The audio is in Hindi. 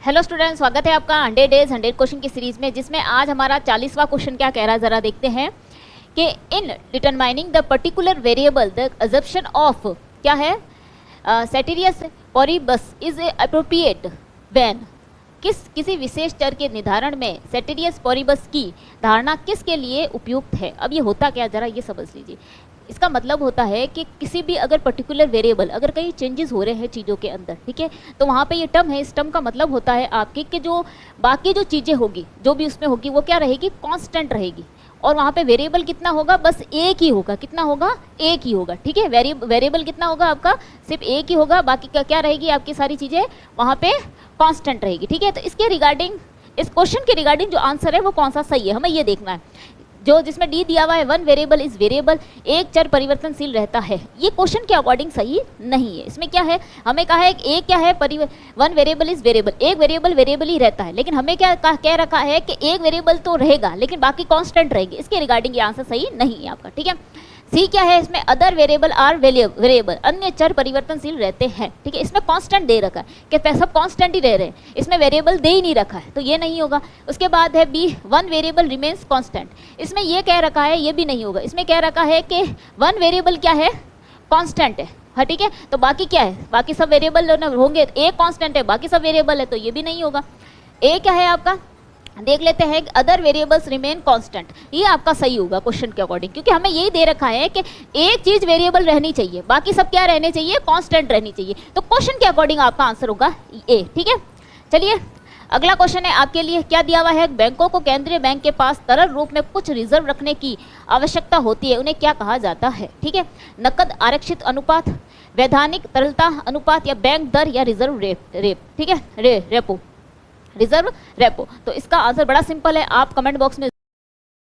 हेलो स्टूडेंट, स्वागत है आपका 100 डेज 100 क्वेश्चन की सीरीज में, जिसमें आज हमारा 40वां क्वेश्चन क्या कह रहा है जरा देखते हैं कि in determining the particular variable the assumption of क्या है सेटिरियस पॉरीबस इज अप्रोप्रिएट व्हेन किसी विशेष चर के निर्धारण में सेटिरियस पॉरीबस की धारणा किसके लिए उपयुक्त है। अब ये होता क्या, जरा ये समझ लीजिए। इसका मतलब होता है कि किसी भी अगर पर्टिकुलर वेरिएबल, अगर कई चेंजेस हो रहे हैं चीज़ों के अंदर, ठीक है, तो वहाँ पे ये टर्म है। इस टर्म का मतलब होता है आपके कि जो बाकी जो चीज़ें होगी, जो भी उसमें होगी, वो क्या रहेगी, कांस्टेंट रहेगी। और वहाँ पे वेरिएबल कितना होगा, बस एक ही होगा। कितना होगा, एक ही होगा, ठीक है। वेरिएबल कितना होगा आपका, सिर्फ एक ही होगा। बाकी क्या रहेगी, आपकी सारी चीज़ें वहाँ पे कांस्टेंट रहेगी, ठीक है। तो इसके रिगार्डिंग, इस क्वेश्चन के रिगार्डिंग जो आंसर है वो कौन सा सही है, हमें ये देखना है। जो जिसमें डी दिया हुआ है, वन वेरिएबल इज वेरिएबल, एक चर परिवर्तनशील रहता है, ये क्वेश्चन के अकॉर्डिंग सही नहीं है। इसमें क्या है, हमें कहा है एक क्या है, वन वेरिएबल इज वेरिएबल, एक वेरिएबल ही रहता है, लेकिन हमें क्या कह रखा है कि एक वेरिएबल तो रहेगा लेकिन बाकी कांस्टेंट रहेगी। इसके रिगार्डिंग ये आंसर सही नहीं है आपका, ठीक है। सी क्या है, इसमें अदर वेरिएबल आर वेरिएबल, अन्य चर परिवर्तनशील रहते हैं, ठीक है। इसमें कांस्टेंट दे रखा है कि सब कांस्टेंट ही रह रहे हैं, इसमें वेरिएबल दे ही नहीं रखा है, तो ये नहीं होगा। उसके बाद है B, one variable remains constant, इसमें ये कह रखा है, ये भी नहीं होगा। इसमें कह रखा है कि वन वेरिएबल क्या है, कांस्टेंट है, हाँ ठीक है। तो बाकी क्या है, बाकी सब वेरिएबल होंगे, एक कांस्टेंट है, बाकी सब वेरिएबल है, तो ये भी नहीं होगा। ए क्या है आपका, देख लेते हैं, अदर वेरिएबल्स रिमेन कांस्टेंट, ये आपका सही होगा क्वेश्चन के अकॉर्डिंग, क्योंकि हमें यही दे रखा है कि एक चीज वेरिएबल रहनी चाहिए, बाकी सब क्या रहने चाहिए, कांस्टेंट रहनी चाहिए। तो क्वेश्चन के अकॉर्डिंग आपका आंसर होगा ए, ठीक है। चलिए अगला क्वेश्चन है आपके लिए, क्या दिया हुआ है, बैंकों को केंद्रीय बैंक के पास तरल रूप में कुछ रिजर्व रखने की आवश्यकता होती है, उन्हें क्या कहा जाता है, ठीक है। नकद आरक्षित अनुपात, वैधानिक तरलता अनुपात, या बैंक दर, या रिजर्व रेप, ठीक है, रेपो, रिजर्व रेपो। तो इसका आंसर बड़ा सिंपल है, आप कमेंट बॉक्स में